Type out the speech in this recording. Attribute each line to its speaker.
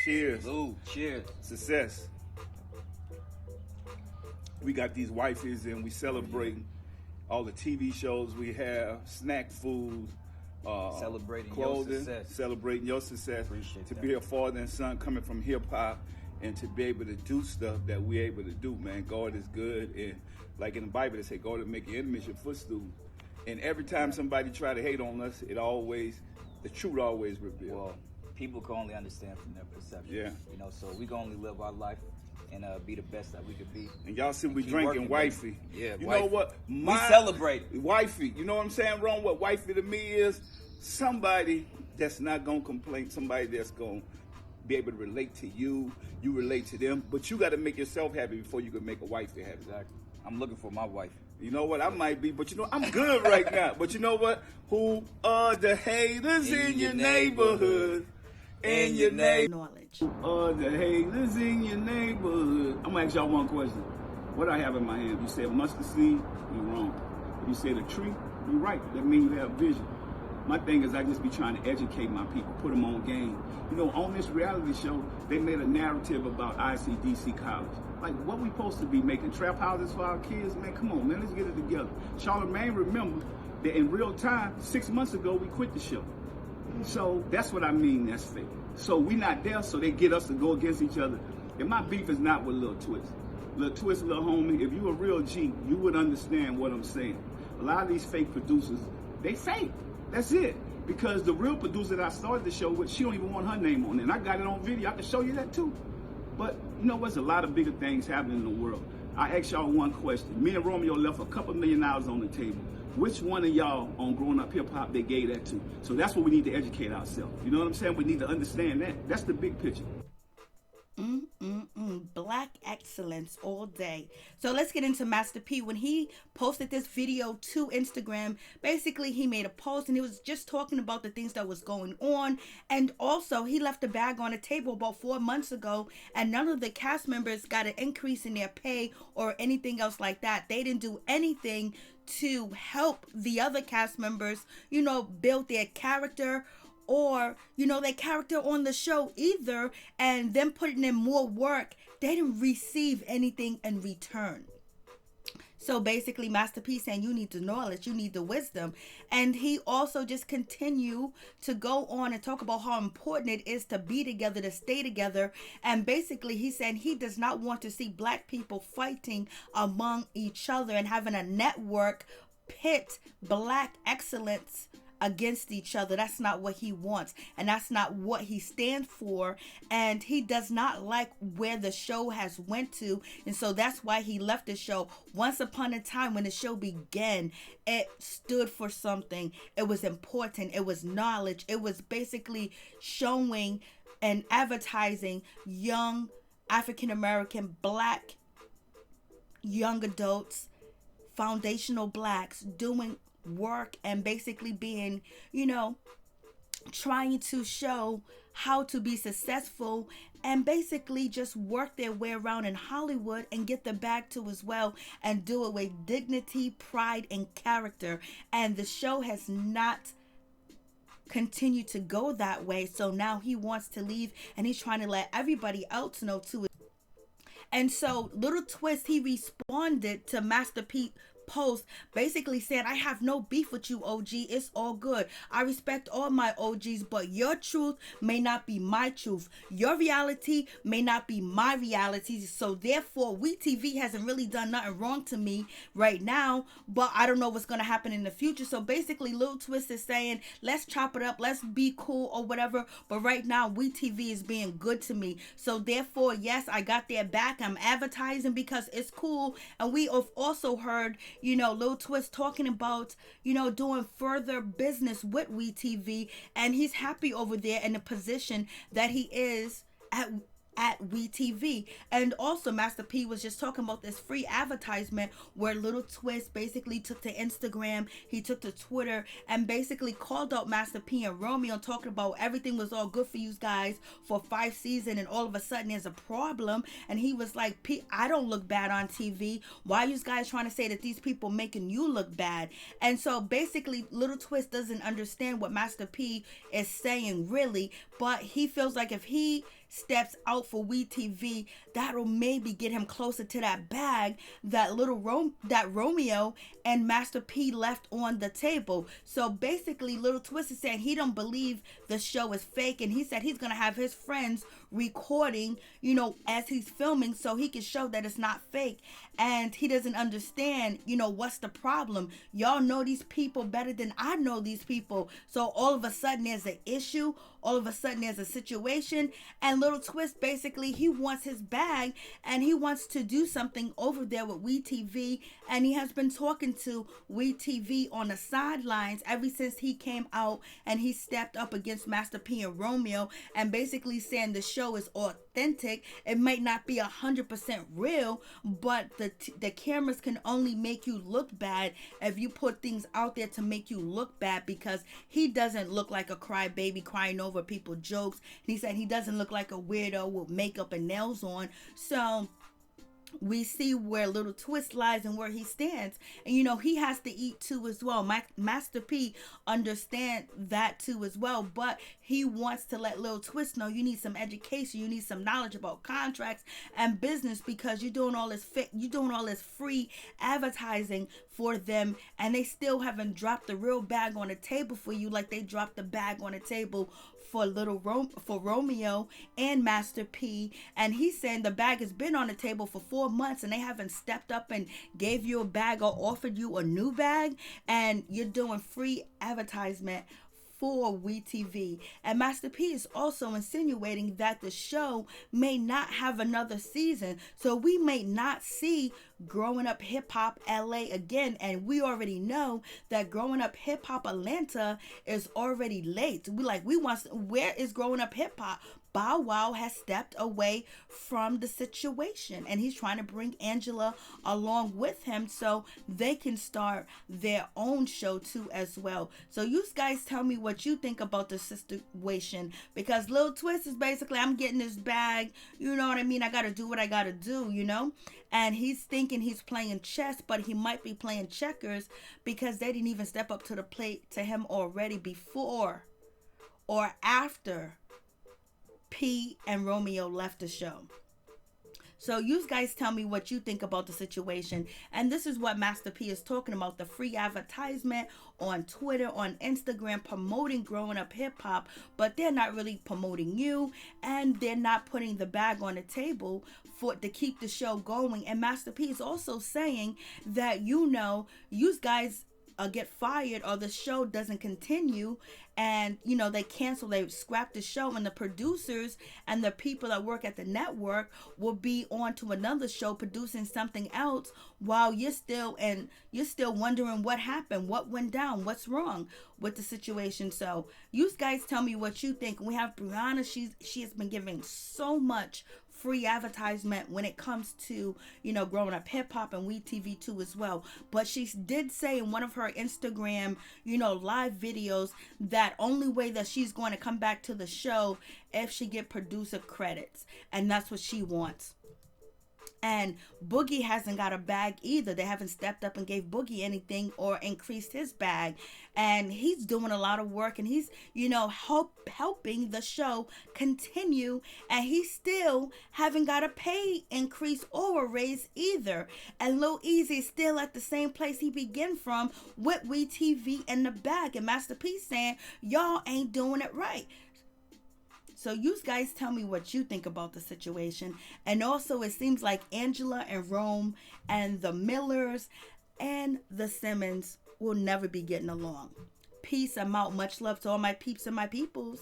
Speaker 1: Cheers.
Speaker 2: Ooh, cheers.
Speaker 1: Success. We got these wifeys and we celebrating all the TV shows we have, snack foods,
Speaker 2: Celebrating
Speaker 1: clothing,
Speaker 2: your success.
Speaker 1: celebrating your success.
Speaker 2: Appreciate
Speaker 1: to
Speaker 2: that.
Speaker 1: be a father and son coming from hip hop and to be able to do stuff that we're able to do, man. God is good, and like in the Bible they say, God will make your enemies your footstool. And every time somebody try to hate on us, the truth always reveals.
Speaker 2: Well, people can only understand from their perception.
Speaker 1: Yeah.
Speaker 2: You know, so we can only live our life and be the best that we could be.
Speaker 1: And y'all see we
Speaker 2: keep
Speaker 1: drinking
Speaker 2: working,
Speaker 1: wifey.
Speaker 2: baby. Yeah,
Speaker 1: you
Speaker 2: wifey.
Speaker 1: know what?
Speaker 2: We celebrate.
Speaker 1: Wifey. You know what I'm saying, Ron? What wifey to me is? Somebody that's not gonna complain. Somebody that's gonna be able to relate to you. You relate to them. But you got to make yourself happy before you can make a wifey happy.
Speaker 2: Exactly. I'm looking for my wife.
Speaker 1: You know what? I might be, but you know, I'm good right now. But you know what? Who are the haters in your neighborhood? In your neighborhood.
Speaker 3: Knowledge.
Speaker 1: Who are the haters in your neighborhood? I'm gonna ask y'all one question. What I have in my hand? You said mustard seed, you're wrong. If you said a tree, you're right. That means you have vision. My thing is I just be trying to educate my people, put them on game. You know, on this reality show, they made a narrative about ICDC college. Like, what we supposed to be making trap houses for our kids? Man, come on, man, let's get it together. Charlemagne, remember that in real time, 6 months ago, we quit the show. So that's what I mean, that's fake. So we not there, so they get us to go against each other. And my beef is not with Lil Twist. Lil Twist, Lil Homie, if you a real G, you would understand what I'm saying. A lot of these fake producers, they fake. That's it. Because the real producer that I started the show with, she don't even want her name on it. And I got it on video. I can show you that too. But you know what's a lot of bigger things happening in the world. I asked y'all one question. Me and Romeo left a couple $1 million on the table. Which one of y'all on Growing Up Hip Hop they gave that to? So that's what we need to educate ourselves. You know what I'm saying? We need to understand that. That's the big picture.
Speaker 3: Black excellence all day. So let's get into MasterP. When he posted this video to Instagram, basically he made a post and he was just talking about the things that was going on. And also he left a bag on the table about 4 months ago, and none of the cast members got an increase in their pay or anything else like that. They didn't do anything to help the other cast members, you know, build their character or, you know, their character on the show either, and them putting in more work. They didn't receive anything in return. So basically MasterP saying you need the knowledge, you need the wisdom. And he also just continue to go on and talk about how important it is to be together, to stay together. And basically he's saying he does not want to see black people fighting among each other and having a network pit black excellence against each other. That's not what he wants, and that's not what he stands for, and he does not like where the show has went to, and so that's why he left the show. Once upon a time when the show began, it stood for something. It was important. It was knowledge. It was basically showing and advertising young African American black young adults, foundational blacks doing work and basically being, you know, trying to show how to be successful and basically just work their way around in Hollywood and get the bag too as well, and do it with dignity, pride, and character. And the show has not continued to go that way, so now he wants to leave and he's trying to let everybody else know too. And so Little Twist, he responded to MasterP post basically said, I have no beef with you, OG. It's all good. I respect all my OGs, but your truth may not be my truth. Your reality may not be my reality. So therefore, WeTV hasn't really done nothing wrong to me right now, but I don't know what's going to happen in the future. So basically, Lil Twist is saying, let's chop it up. Let's be cool or whatever. But right now, WeTV is being good to me. So therefore, yes, I got their back. I'm advertising because it's cool. And we have also heard, you know, Lil Twist talking about, you know, doing further business with WeTV, and he's happy over there in the position that he is at at WeTV. And also Master P was just talking about this free advertisement where Little Twist basically took to Instagram, he took to Twitter, and basically called out Master P and Romeo, talking about everything was all good for you guys for 5 seasons, and all of a sudden there's a problem. And he was like, P, I don't look bad on TV. Why are you guys trying to say that these people making you look bad? And so basically Little Twist doesn't understand what Master P is saying really, but he feels like if he steps out for WeTV, that'll maybe get him closer to that bag that Romeo and Master P left on the table. So basically Little Twist is saying he don't believe the show is fake, and he said he's gonna have his friends recording, you know, as he's filming, so he can show that it's not fake. And he doesn't understand, you know, what's the problem. Y'all know these people better than I know these people, so all of a sudden there's an issue, all of a sudden there's a situation. And Little Twist basically, he wants his bag, and he wants to do something over there with WeTV, and he has been talking to WeTV on the sidelines ever since he came out and he stepped up against Master P and Romeo, and basically saying the show is authentic. It might not be 100% real, but the cameras can only make you look bad if you put things out there to make you look bad, because he doesn't look like a crybaby crying over people jokes. He said he doesn't look like a weirdo with makeup and nails on. So we see where Little Twist lies and where he stands. And you know, he has to eat too as well. Master P understand that too as well, but he wants to let Little Twist know you need some education, you need some knowledge about contracts and business, because you're doing all this free advertising for them, and they still haven't dropped the real bag on the table for you like they dropped the bag on the table for Romeo and Master P. And he's saying the bag has been on the table for 4 months and they haven't stepped up and gave you a bag or offered you a new bag, and you're doing free advertisement for WeTV. And Master P is also insinuating that the show may not have another season, so we may not see Growing Up Hip Hop LA again. And we already know that Growing Up Hip Hop Atlanta is already late. Where is Growing Up Hip Hop? Bow Wow has stepped away from the situation, and he's trying to bring Angela along with him so they can start their own show too as well. So you guys tell me what you think about the situation, because Lil Twist is basically, I'm getting this bag, you know what I mean, I gotta do what I gotta do, you know. And he's thinking he's playing chess, but he might be playing checkers, because they didn't even step up to the plate to him already before or after P and Romeo left the show. So you guys tell me what you think about the situation. And this is what Master P is talking about, the free advertisement on Twitter, on Instagram, promoting Growing Up Hip Hop, but they're not really promoting you, and they're not putting the bag on the table to keep the show going. And Master P is also saying that, you know, you guys get fired or the show doesn't continue, and you know, they scrap the show, and the producers and the people that work at the network will be on to another show producing something else, while you're still wondering what happened, what went down, what's wrong with the situation. So you guys tell me what you think. We have Brianna. She has been giving so much free advertisement when it comes to, you know, Growing Up Hip Hop and WeTV too as well. But she did say in one of her Instagram, you know, live videos that only way that she's going to come back to the show if she get producer credits, and that's what she wants. And Boogie hasn't got a bag either. They haven't stepped up and gave Boogie anything or increased his bag. And he's doing a lot of work, and he's, you know, helping the show continue. And he still haven't got a pay increase or a raise either. And LilEazyE is still at the same place he began from, with WeTV in the bag. And Master P saying, y'all ain't doing it right. So you guys tell me what you think about the situation. And also, it seems like Angela and Rome and the Millers and the Simmons will never be getting along. Peace. I'm out. Much love to all my peeps and my peoples.